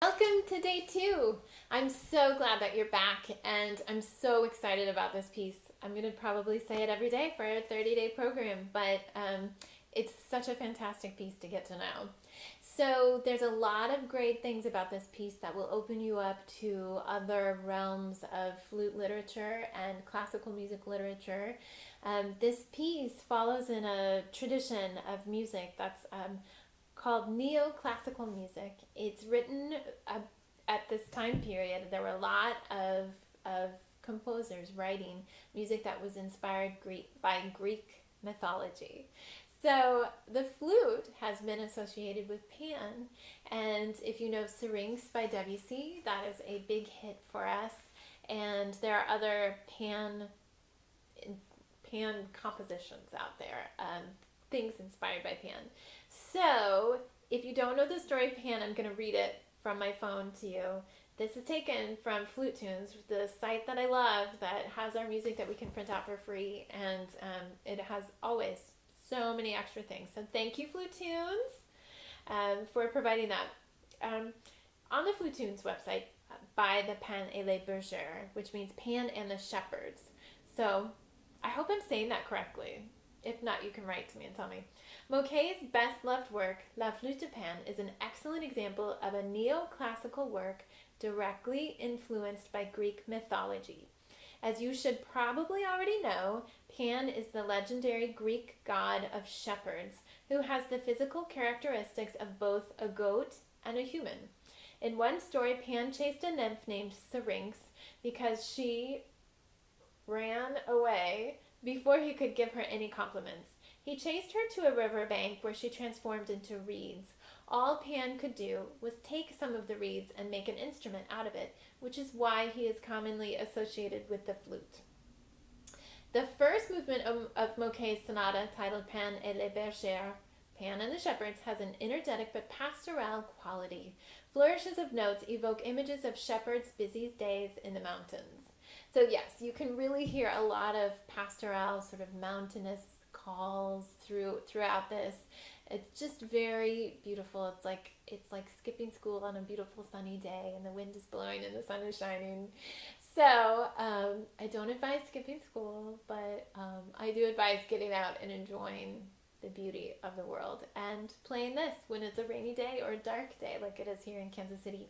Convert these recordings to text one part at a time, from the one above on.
Welcome to day two. I'm so glad that you're back, and I'm so excited about this piece. I'm going to probably say it every day for a 30-day program, but it's such a fantastic piece to get to know. So there's a lot of great things about this piece that will open you up to other realms of flute literature and classical music literature. This piece follows in a tradition of music that's called neoclassical music. It's written at this time period. There were a lot of composers writing music that was inspired by Greek mythology. So the flute has been associated with Pan, and if you know Syrinx by Debussy, that is a big hit for us. And there are other Pan compositions out there, things inspired by Pan. So, if you don't know the story of Pan, I'm going to read it from my phone to you. This is taken from Flute Tunes, the site that I love that has our music that we can print out for free, and it has always so many extra things. So, thank you, Flute Tunes, for providing that. On the Flute Tunes website, by the Pan et les Bergers, which means Pan and the Shepherds. So, I hope I'm saying that correctly. If not, you can write to me and tell me. Mouquet's best-loved work, La Flûte de Pan, is an excellent example of a neoclassical work directly influenced by Greek mythology. As you should probably already know, Pan is the legendary Greek god of shepherds who has the physical characteristics of both a goat and a human. In one story, Pan chased a nymph named Syrinx because she ran away before he could give her any compliments. He chased her to a river bank where she transformed into reeds. All Pan could do was take some of the reeds and make an instrument out of it, which is why he is commonly associated with the flute. The first movement of Mouquet's sonata, titled Pan et les Bergers, Pan and the Shepherds, has an energetic but pastoral quality. Flourishes of notes evoke images of shepherds' busy days in the mountains. So yes, you can really hear a lot of pastoral, sort of mountainous calls throughout this. It's just very beautiful. It's like skipping school on a beautiful sunny day, and the wind is blowing and the sun is shining. So I don't advise skipping school, but I do advise getting out and enjoying the beauty of the world and playing this when it's a rainy day or a dark day like it is here in Kansas City.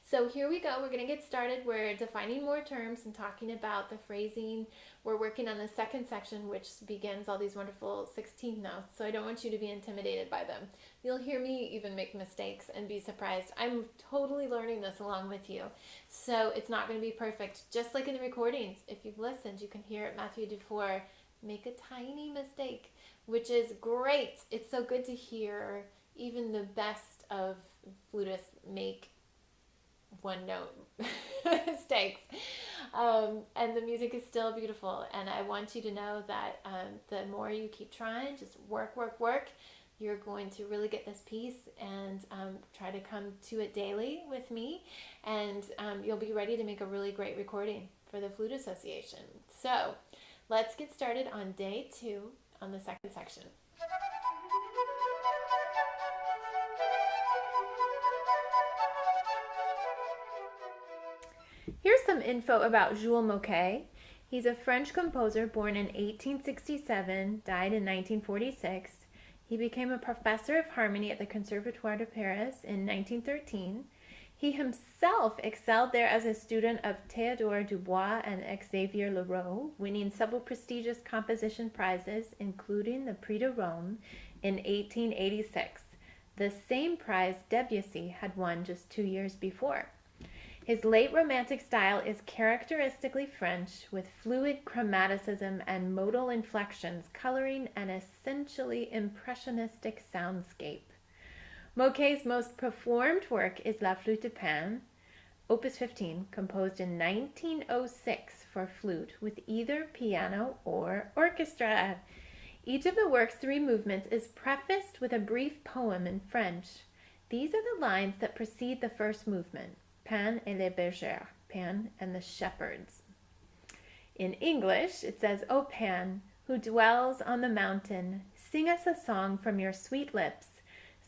So here we go. We're going to get started. We're defining more terms and talking about the phrasing. We're working on the second section, which begins all these wonderful 16th notes. So I don't want you to be intimidated by them. You'll hear me even make mistakes and be surprised. I'm totally learning this along with you. So it's not going to be perfect. Just like in the recordings, if you've listened, you can hear it, Matthew Dufour make a tiny mistake, which is great. It's so good to hear even the best of flutists make one note mistakes, and the music is still beautiful, and I want you to know that the more you keep trying, just work, you're going to really get this piece, and try to come to it daily with me, and you'll be ready to make a really great recording for the Flute Association. So let's get started on day two on the second section. Here's some info about Jules Mouquet. He's a French composer born in 1867, died in 1946. He became a professor of harmony at the Conservatoire de Paris in 1913. He himself excelled there as a student of Théodore Dubois and Xavier Leroux, winning several prestigious composition prizes, including the Prix de Rome in 1886, the same prize Debussy had won just 2 years before. His late Romantic style is characteristically French, with fluid chromaticism and modal inflections coloring an essentially impressionistic soundscape. Mouquet's most performed work is La Flûte de Pan, Opus 15, composed in 1906 for flute with either piano or orchestra. Each of the work's 3 movements is prefaced with a brief poem in French. These are the lines that precede the first movement. Pan et les Bergers, Pan and the Shepherds. In English, it says, O Pan, who dwells on the mountain, sing us a song from your sweet lips.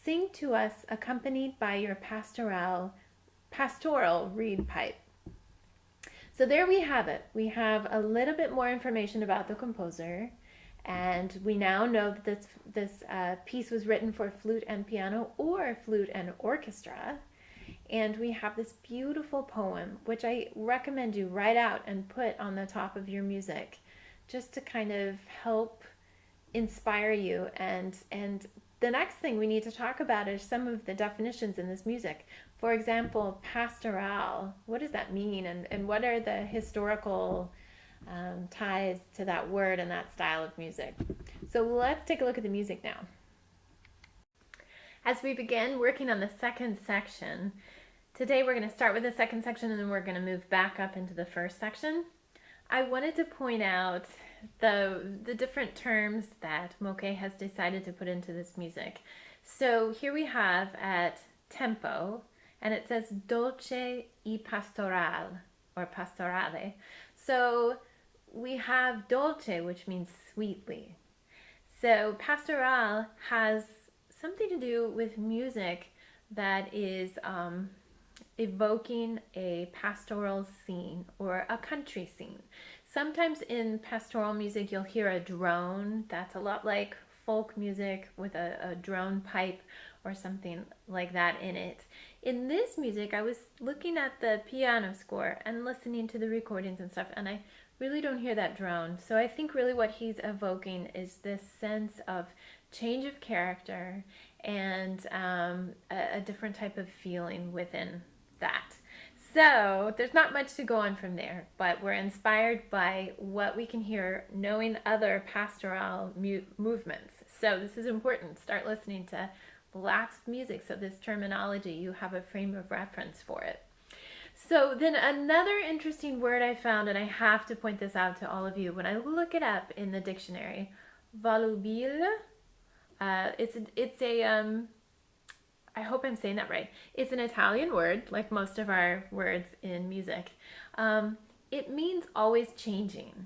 Sing to us accompanied by your pastoral pastoral reed pipe. So there we have it. We have a little bit more information about the composer, and we now know that this piece was written for flute and piano or flute and orchestra. And we have this beautiful poem, which I recommend you write out and put on the top of your music, just to kind of help inspire you. And the next thing we need to talk about is some of the definitions in this music. For example, pastoral. What does that mean? And what are the historical ties to that word and that style of music? So let's take a look at the music now. As we begin working on the second section, today we're going to start with the second section and then we're going to move back up into the first section. I wanted to point out the different terms that Mouquet has decided to put into this music. So here we have at tempo, and it says dolce y pastoral, or pastorale. So we have dolce, which means sweetly. So pastoral has something to do with music that is evoking a pastoral scene or a country scene. Sometimes in pastoral music you'll hear a drone. That's a lot like folk music with a drone pipe or something like that in it. In this music, I was looking at the piano score and listening to the recordings and stuff, and I really don't hear that drone. So I think really what he's evoking is this sense of change of character and a different type of feeling within that. So there's not much to go on from there, but we're inspired by what we can hear knowing other pastoral movements. So this is important. Start listening to lots of music, so this terminology, you have a frame of reference for it. So then another interesting word I found, and I have to point this out to all of you, when I look it up in the dictionary, volubile, it's a I hope I'm saying that right. It's an Italian word, like most of our words in music. It means always changing.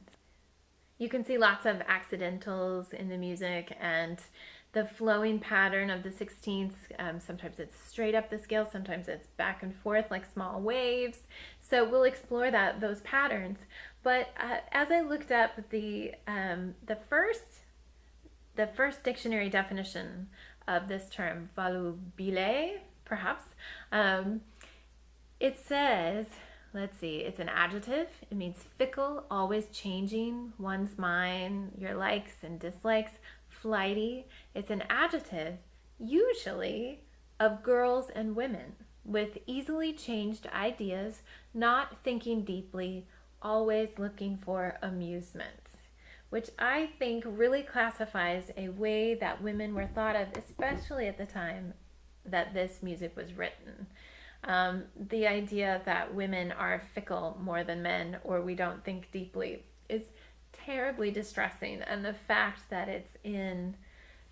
You can see lots of accidentals in the music, and the flowing pattern of the 16ths, sometimes it's straight up the scale, sometimes it's back and forth like small waves. So we'll explore those patterns. But as I looked up the first dictionary definition of this term, volubile, perhaps, it says, let's see, it's an adjective. It means fickle, always changing one's mind, your likes and dislikes, flighty. It's an adjective, usually of girls and women, with easily changed ideas, not thinking deeply, always looking for amusement, which I think really classifies a way that women were thought of, especially at the time that this music was written. The idea that women are fickle more than men, or we don't think deeply, is terribly distressing. And the fact that it's in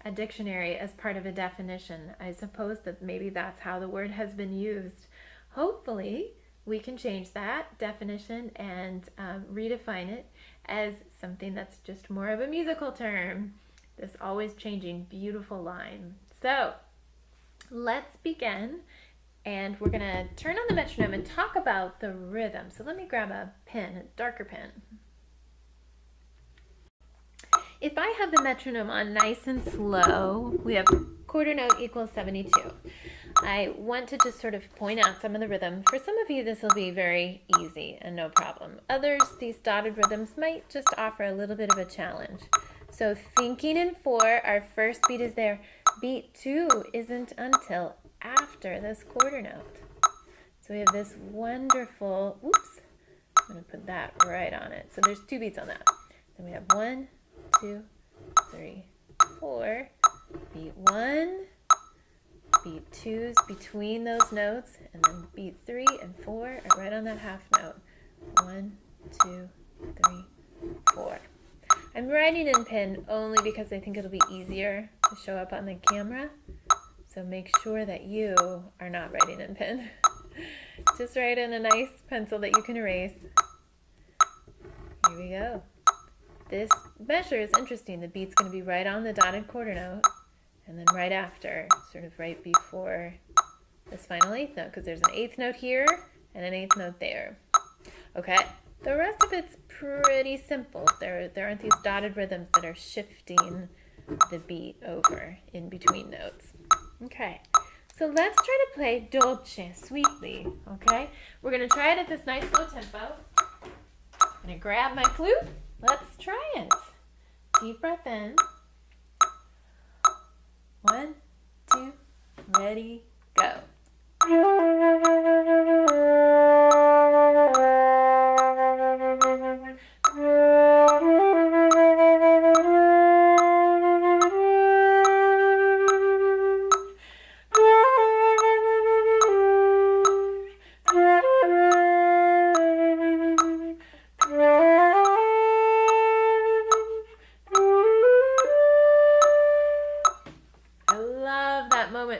a dictionary as part of a definition, I suppose that maybe that's how the word has been used. Hopefully, we can change that definition and redefine it as something that's just more of a musical term, this always changing beautiful line. So let's begin, and we're gonna turn on the metronome and talk about the rhythm. So let me grab a pen, a darker pen. If I have the metronome on nice and slow, we have quarter note equals 72. I want to just sort of point out some of the rhythm. For some of you, this will be very easy and no problem. Others, these dotted rhythms might just offer a little bit of a challenge. So thinking in 4, our first beat is there. Beat 2 isn't until after this quarter note. So we have this wonderful, oops, I'm going to put that right on it. So there's 2 beats on that. Then we have 1, 2, 3, 4. Beat 1. Beat 2's between those notes, and then beat 3 and 4 are right on that half note. 1, 2, 3, 4. I'm writing in pen only because I think it'll be easier to show up on the camera. So make sure that you are not writing in pen. Just write in a nice pencil that you can erase. Here we go. This measure is interesting. The beat's going to be right on the dotted quarter note, and then right after, sort of right before this final eighth note, because there's an eighth note here and an eighth note there. Okay, the rest of it's pretty simple. There aren't these dotted rhythms that are shifting the beat over in between notes. Okay, so let's try to play dolce, sweetly, okay? We're gonna try it at this nice slow tempo. I'm gonna grab my flute. Let's try it. Deep breath in. 1, 2, ready, go.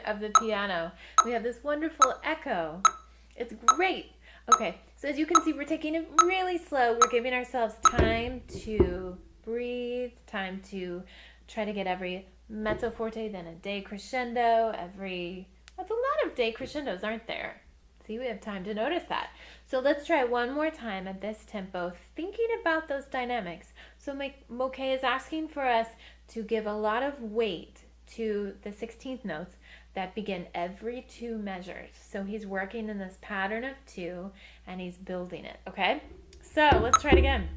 Of the piano. We have this wonderful echo. It's great. Okay, so as you can see, we're taking it really slow. We're giving ourselves time to breathe, time to try to get every mezzo forte, then a decrescendo, that's a lot of decrescendos, aren't there? See, we have time to notice that. So let's try one more time at this tempo, thinking about those dynamics. So Mouquet is asking for us to give a lot of weight to the 16th notes that begin every 2 measures. So he's working in this pattern of 2 and he's building it, okay? So let's try it again.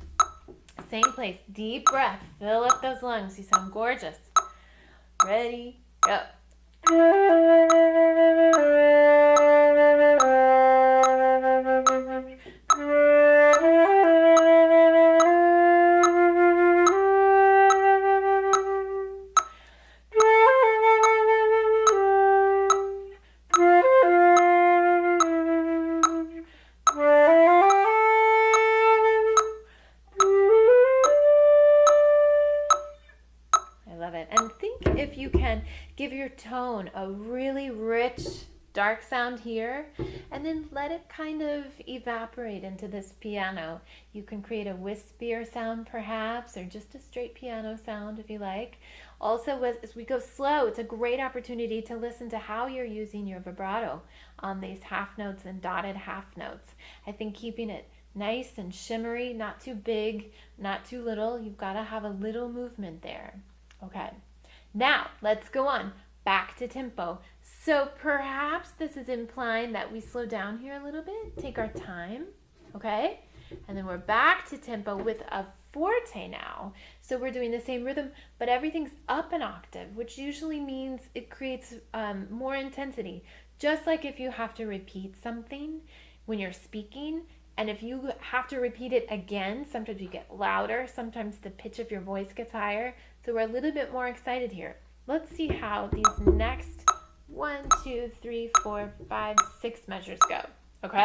Same place, deep breath, fill up those lungs. You sound gorgeous. Ready, go. And think if you can give your tone a really rich, dark sound here, and then let it kind of evaporate into this piano. You can create a wispier sound perhaps, or just a straight piano sound if you like. Also, as we go slow, it's a great opportunity to listen to how you're using your vibrato on these half notes and dotted half notes. I think keeping it nice and shimmery, not too big, not too little. You've got to have a little movement there. Okay, now let's go on back to tempo. So perhaps this is implying that we slow down here a little bit, take our time, okay? And then we're back to tempo with a forte now. So we're doing the same rhythm, but everything's up an octave, which usually means it creates more intensity. Just like if you have to repeat something when you're speaking, and if you have to repeat it again, sometimes you get louder, sometimes the pitch of your voice gets higher. So we're a little bit more excited here. Let's see how these next 1, 2, 3, 4, 5, 6 measures go. Okay?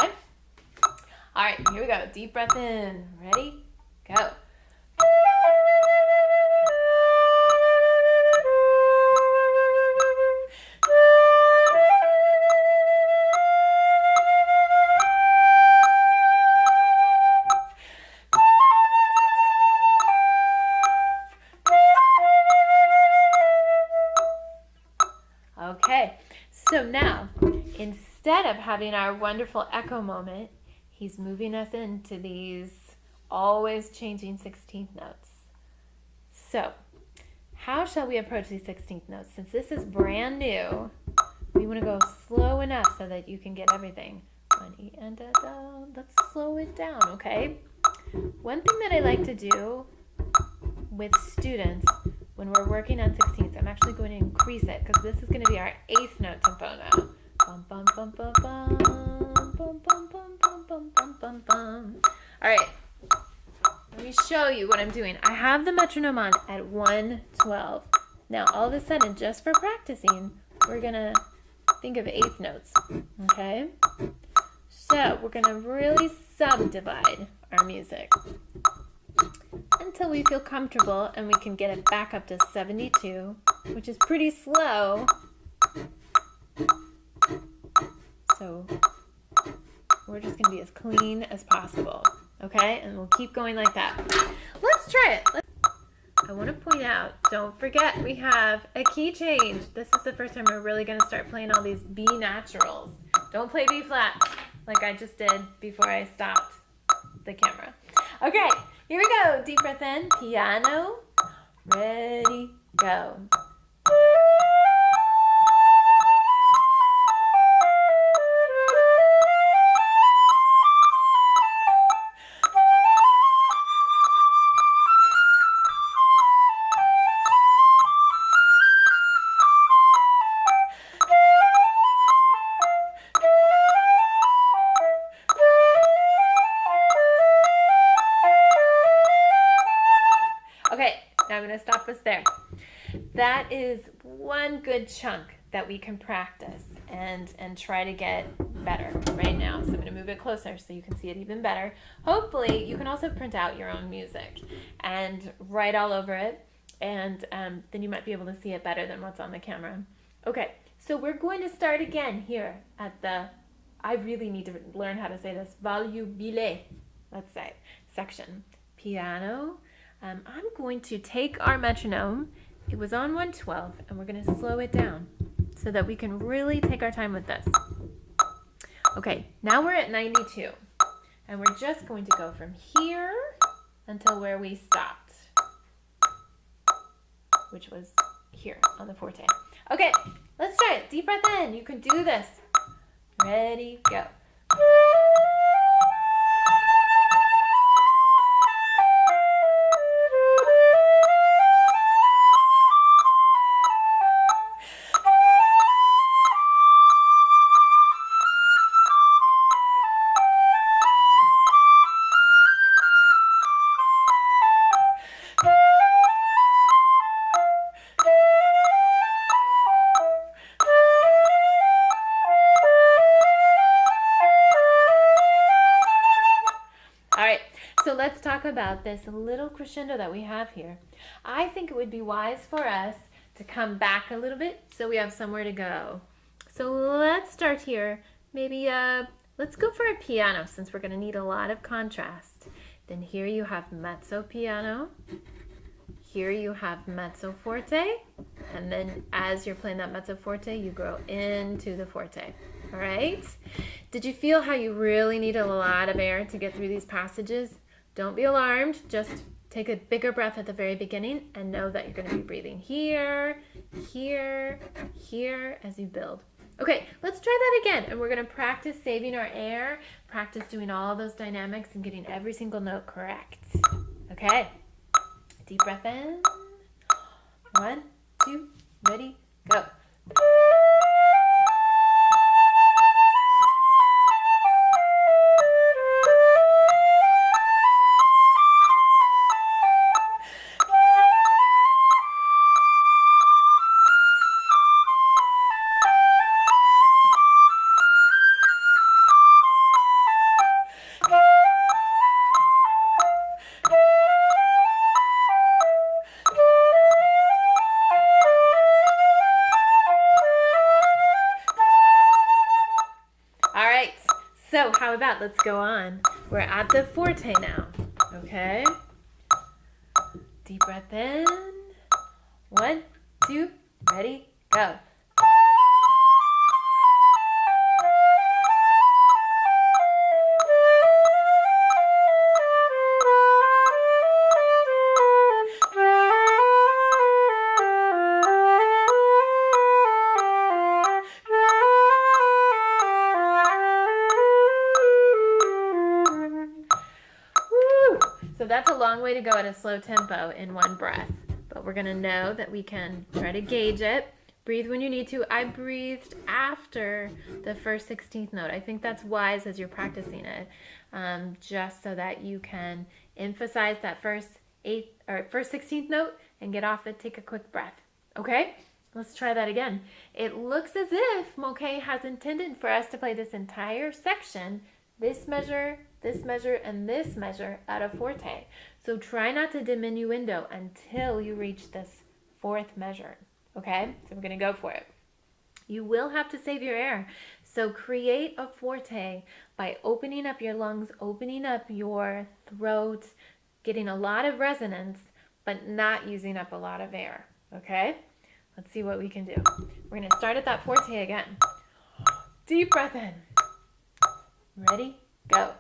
All right, here we go. Deep breath in. Ready? Go. Okay, so now, instead of having our wonderful echo moment, he's moving us into these always changing 16th notes. So, how shall we approach these 16th notes? Since this is brand new, we want to go slow enough so that you can get everything. 1 E and a da. Let's slow it down, okay? One thing that I like to do with students when we're working on 16ths, I'm actually going to increase it because this is going to be our 8th note tempo now. Bum, bum, bum, bum, bum, bum, bum, bum, bum, bum, bum, bum, bum. All right, let me show you what I'm doing. I have the metronome on at 112. Now, all of a sudden, just for practicing, we're going to think of 8th notes, okay? So we're going to really subdivide our music until we feel comfortable and we can get it back up to 72, which is pretty slow. So we're just going to be as clean as possible, okay? And we'll keep going like that. Let's try it. I want to point out, don't forget we have a key change. This is the first time we're really going to start playing all these B naturals. Don't play B flats like I just did before I stopped the camera. Okay, here we go. Deep breath in, piano, ready, go. Okay, now I'm going to stop us there. That is one good chunk that we can practice and try to get better right now. So I'm going to move it closer so you can see it even better. Hopefully, you can also print out your own music and write all over it, and then you might be able to see it better than what's on the camera. Okay, so we're going to start again here at the, I really need to learn how to say this, volubile, let's say, section. Piano. I'm going to take our metronome, it was on 112, and we're going to slow it down so that we can really take our time with this. Okay, now we're at 92, and we're just going to go from here until where we stopped, which was here on the forte. Okay, let's try it. Deep breath in. You can do this. Ready, go. So let's talk about this little crescendo that we have here. I think it would be wise for us to come back a little bit so we have somewhere to go. So let's start here. Maybe let's go for a piano since we're going to need a lot of contrast. Then here you have mezzo piano. Here you have mezzo forte. And then as you're playing that mezzo forte, you grow into the forte. All right? Did you feel how you really need a lot of air to get through these passages? Don't be alarmed. Just take a bigger breath at the very beginning and know that you're going to be breathing here, here, here as you build. Okay, let's try that again. And we're going to practice saving our air, practice doing all those dynamics and getting every single note correct. Okay, deep breath in. 1, 2, ready, go. So how about let's go on. We're at the forte now, okay? Deep breath in. 1, 2, ready, go. So that's a long way to go at a slow tempo in one breath. But we're going to know that we can try to gauge it. Breathe when you need to. I breathed after the first 16th note. I think that's wise as you're practicing it, just so that you can emphasize that first 16th note and get off it. Take a quick breath. Okay? Let's try that again. It looks as if Mouquet has intended for us to play this entire section, this measure, and this measure at a forte. So try not to diminuendo until you reach this fourth measure. Okay? So we're going to go for it. You will have to save your air. So create a forte by opening up your lungs, opening up your throat, getting a lot of resonance, but not using up a lot of air, okay? Let's see what we can do. We're gonna start at that forte again. Deep breath in. Ready? Go.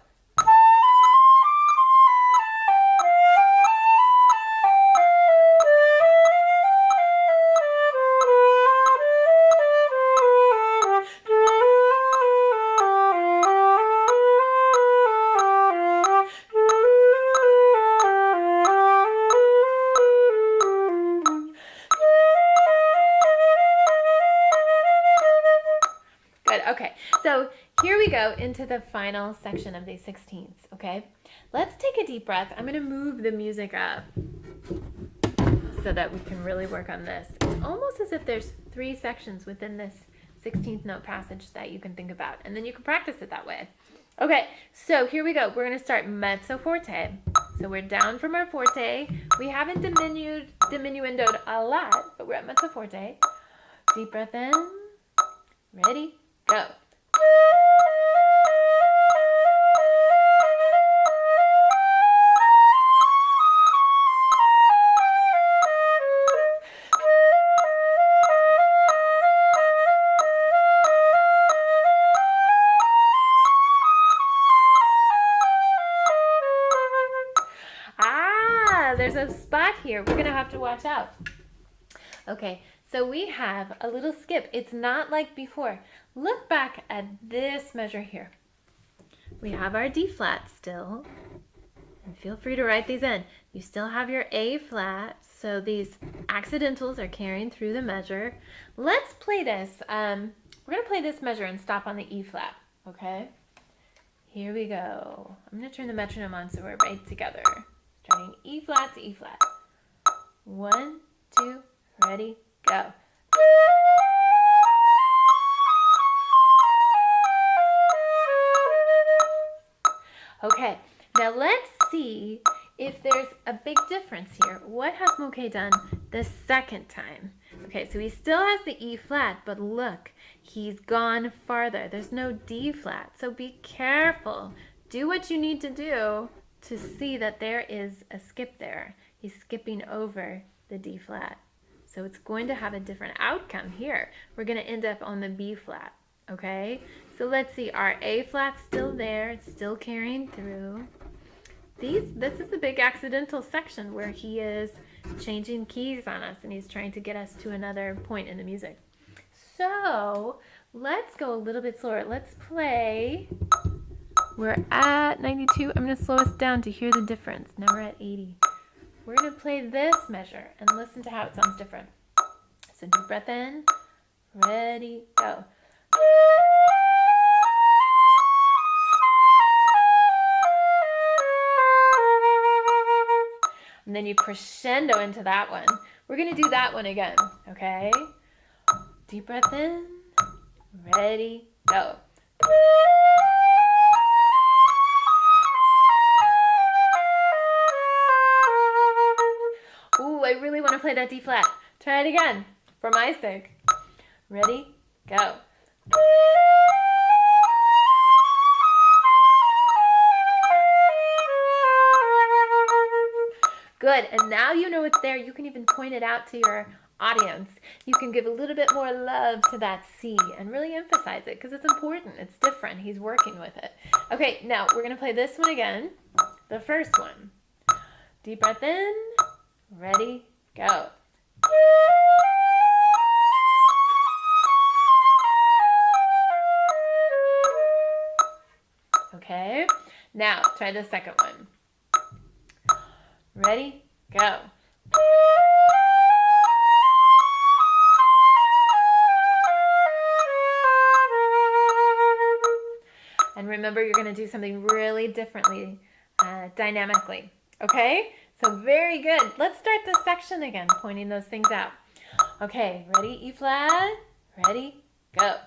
Okay, so here we go into the final section of these 16ths, okay? Let's take a deep breath. I'm going to move the music up so that we can really work on this. It's almost as if there's 3 sections within this 16th note passage that you can think about, and then you can practice it that way. Okay, so here we go. We're going to start mezzo forte. So we're down from our forte. We haven't diminuendoed a lot, but we're at mezzo forte. Deep breath in. Ready? Go. There's a spot here. We're going to have to watch out. Okay, so we have a little skip. It's not like before. Look back at this measure here. We have our D flat still. And feel free to write these in. You still have your A flat, so these accidentals are carrying through the measure. Let's play this. We're going to play this measure and stop on the E flat, okay? Here we go. I'm going to turn the metronome on so we're right together. Starting E flat to E flat. 1, 2, ready, go. Okay, now let's see if there's a big difference here. What has Mouquet done the second time? Okay, so he still has the E flat, but look, he's gone farther. There's no D flat, so be careful. Do what you need to do to see that there is a skip there. He's skipping over the D flat. So it's going to have a different outcome here. We're going to end up on the B flat, okay? So let's see, our A flat's still there. It's still carrying through. This is the big accidental section where he is changing keys on us and he's trying to get us to another point in the music. So let's go a little bit slower. Let's play. We're at 92. I'm going to slow us down to hear the difference. Now we're at 80. We're going to play this measure and listen to how it sounds different. So deep breath in. Ready, go. And then you crescendo into that one. We're going to do that one again, okay? Deep breath in. Ready, go. Ooh, I really want to play that D flat. Try it again, for my sake. Ready, go. Good, and now you know it's there. You can even point it out to your audience. You can give a little bit more love to that C and really emphasize it because it's important. It's different. He's working with it. Okay, now we're going to play this one again. The first one. Deep breath in. Ready, go. Okay, now try the second one. Ready, go. And remember, you're going to do something really differently, dynamically. Okay? So very good. Let's start this section again, pointing those things out. Okay, ready, E flat, ready, go.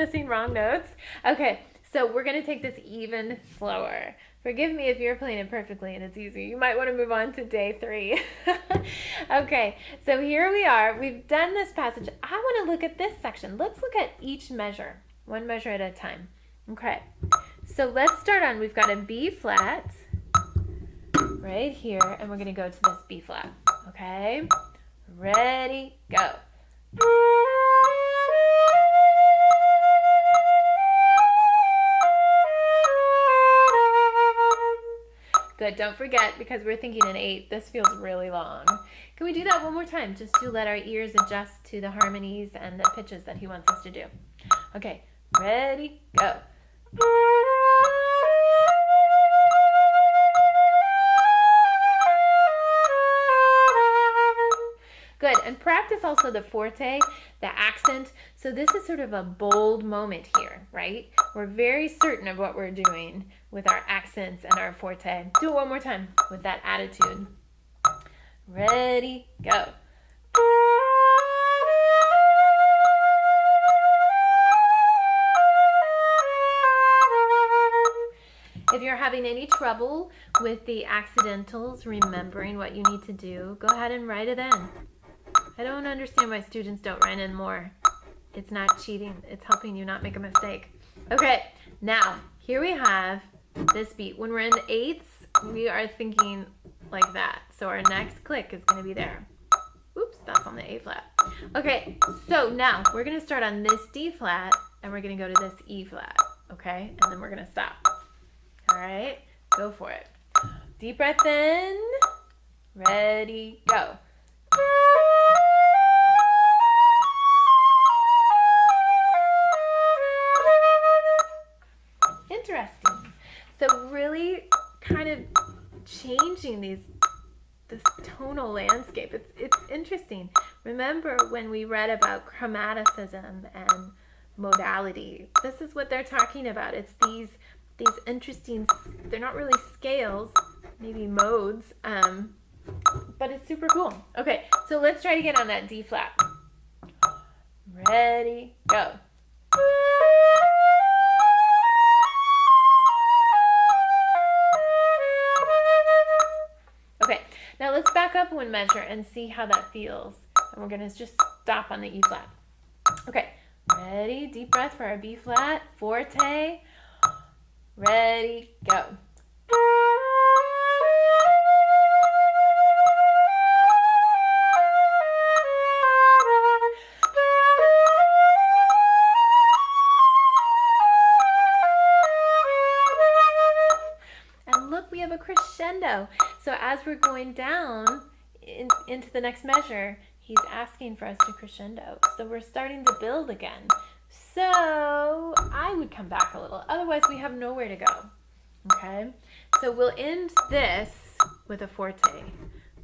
missing wrong notes. Okay, so we're going to take this even slower. Forgive me if you're playing it perfectly and it's easy. You might want to move on to day 3. Okay, so here we are. We've done this passage. I want to look at this section. Let's look at each measure, one measure at a time. Okay, so let's start on, we've got a B flat right here, and we're going to go to this B flat. Okay, ready, go. Good, don't forget, because we're thinking an 8, this feels really long. Can we do that one more time, just to let our ears adjust to the harmonies and the pitches that he wants us to do? Okay, ready, go. Good, and practice also the forte, the accent. So this is sort of a bold moment here, right? We're very certain of what we're doing with our accents and our forte. Do it one more time with that attitude. Ready, go. If you're having any trouble with the accidentals, remembering what you need to do, go ahead and write it in. I don't understand why students don't write in more. It's not cheating. It's helping you not make a mistake. Okay, now, here we have this beat. When we're in the 8ths, we are thinking like that. So our next click is going to be there. Oops, that's on the A flat. Okay, so now we're going to start on this D flat, and we're going to go to this E flat. Okay, and then we're going to stop. All right, go for it. Deep breath in. Ready, go. Interesting. So really kind of changing this tonal landscape. It's interesting. Remember when we read about chromaticism and modality, this is what they're talking about. It's these interesting, they're not really scales, maybe modes, but it's super cool. Okay, so let's try to get on that D flat. Ready, go. Okay, now let's back up one measure and see how that feels. And we're going to just stop on the E flat. Okay, ready, deep breath for our B flat, forte. Ready, go. And look, we have a crescendo. So as we're going down into the next measure, he's asking for us to crescendo. So we're starting to build again. So I would come back a little. Otherwise, we have nowhere to go. Okay? So we'll end this with a forte.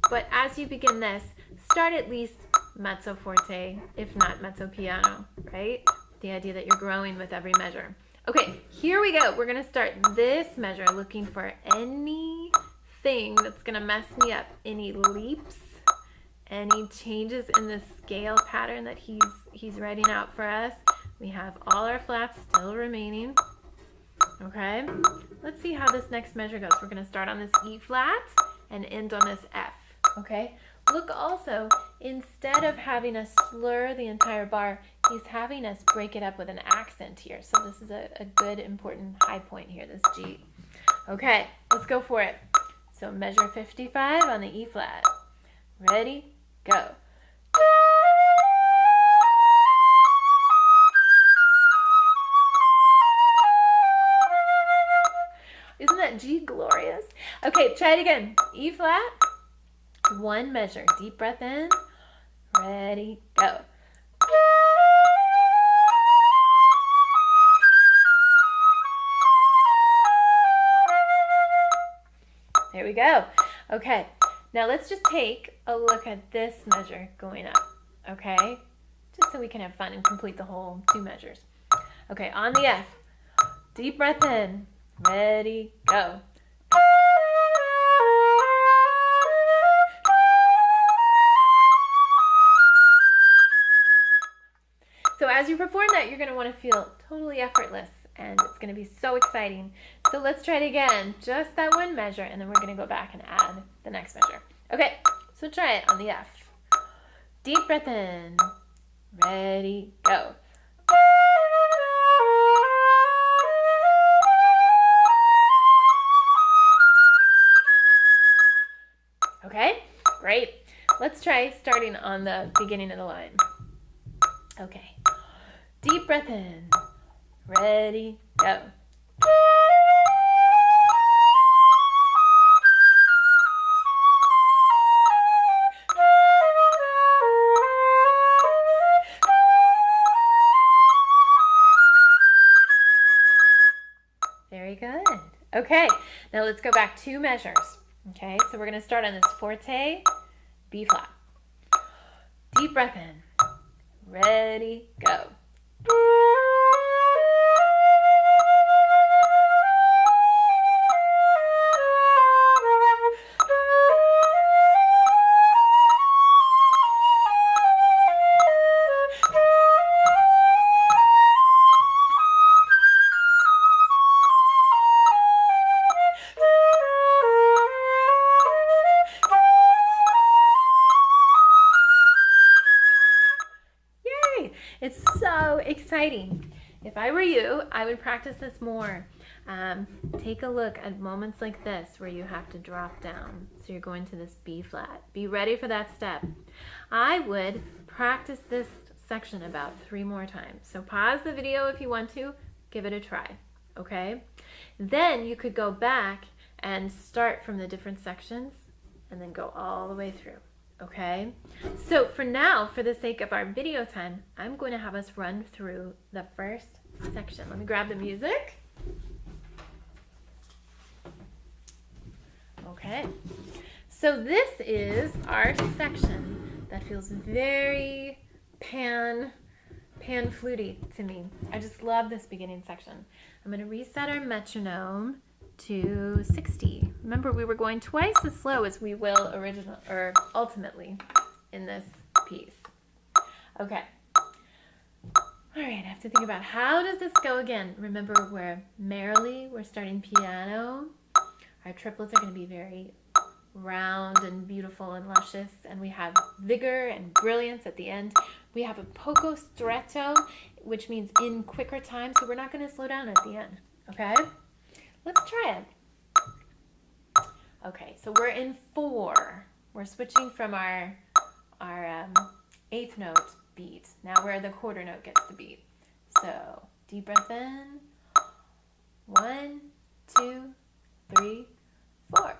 But as you begin this, start at least mezzo forte, if not mezzo piano, right? The idea that you're growing with every measure. Okay, here we go. We're going to start this measure looking for anything that's going to mess me up. Any leaps, any changes in the scale pattern that he's writing out for us. We have all our flats still remaining. Okay, let's see how this next measure goes. We're going to start on this E flat and end on this F. Okay, look also, instead of having us slur the entire bar, he's having us break it up with an accent here. So this is a good, important high point here, this G. Okay, let's go for it. So measure 55 on the E flat. Ready, go. Isn't that G glorious? Okay, try it again. E flat, one measure. Deep breath in. Ready, go. There we go. Okay, now let's just take a look at this measure going up, okay? Just so we can have fun and complete the whole 2 measures. Okay, on the F, deep breath in. Ready, go. So as you perform that, you're going to want to feel totally effortless, and it's going to be so exciting. So let's try it again, just that one measure, and then we're going to go back and add the next measure. Okay, so try it on the F. Deep breath in. Ready, go. Okay, great. Let's try starting on the beginning of the line. Okay, deep breath in. Ready, go. Very good. Okay, now let's go back 2 measures. Okay, so we're going to start on this forte, B flat. Deep breath in. Ready, go. It's so exciting. If I were you, I would practice this more. Take a look at moments like this where you have to drop down. So you're going to this B flat. Be ready for that step. I would practice this section about 3 more times. So pause the video if you want to. Give it a try. Okay? Then you could go back and start from the different sections and then go all the way through. Okay, so for now, for the sake of our video time, I'm going to have us run through the first section. Let me grab the music. Okay, so this is our section that feels very pan fluty to me. I just love this beginning section. I'm going to reset our metronome to 60. Remember, we were going twice as slow as we will ultimately in this piece. Okay. All right, I have to think about how does this go again. Remember, we're starting piano. Our triplets are going to be very round and beautiful and luscious, and we have vigor and brilliance at the end. We have a poco stretto, which means in quicker time, so we're not going to slow down at the end. Okay? Let's try it. Okay, so we're in 4. We're switching from our 8th note beat. Now where the quarter note gets the beat. So deep breath in. 1, 2, 3, 4.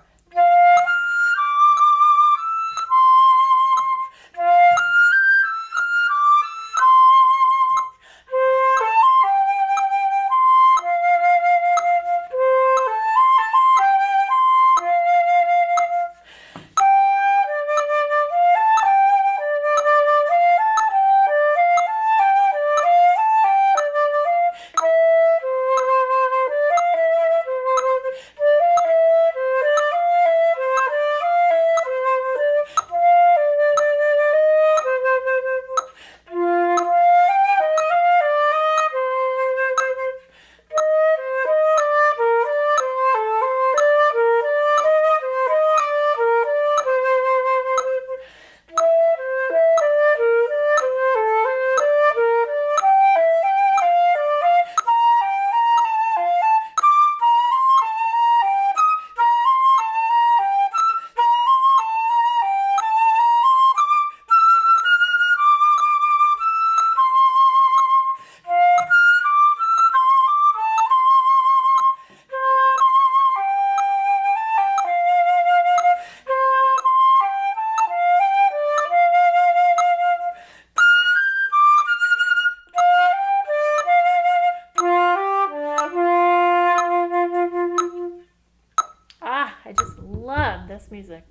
this music.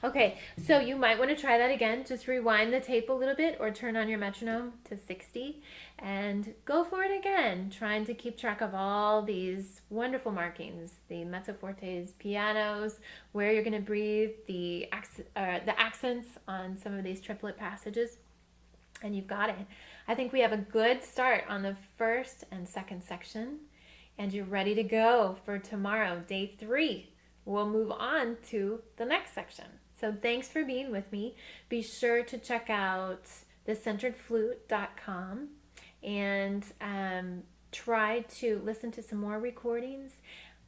Okay, so you might want to try that again. Just rewind the tape a little bit or turn on your metronome to 60 and go for it again, trying to keep track of all these wonderful markings, the mezzo fortes, pianos, where you're going to breathe, the accents on some of these triplet passages, and you've got it. I think we have a good start on the first and second section, and you're ready to go for tomorrow, day 3. We'll move on to the next section. So thanks for being with me. Be sure to check out thecenteredflute.com and try to listen to some more recordings.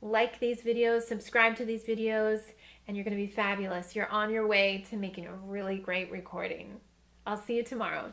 Like these videos, subscribe to these videos, and you're going to be fabulous. You're on your way to making a really great recording. I'll see you tomorrow.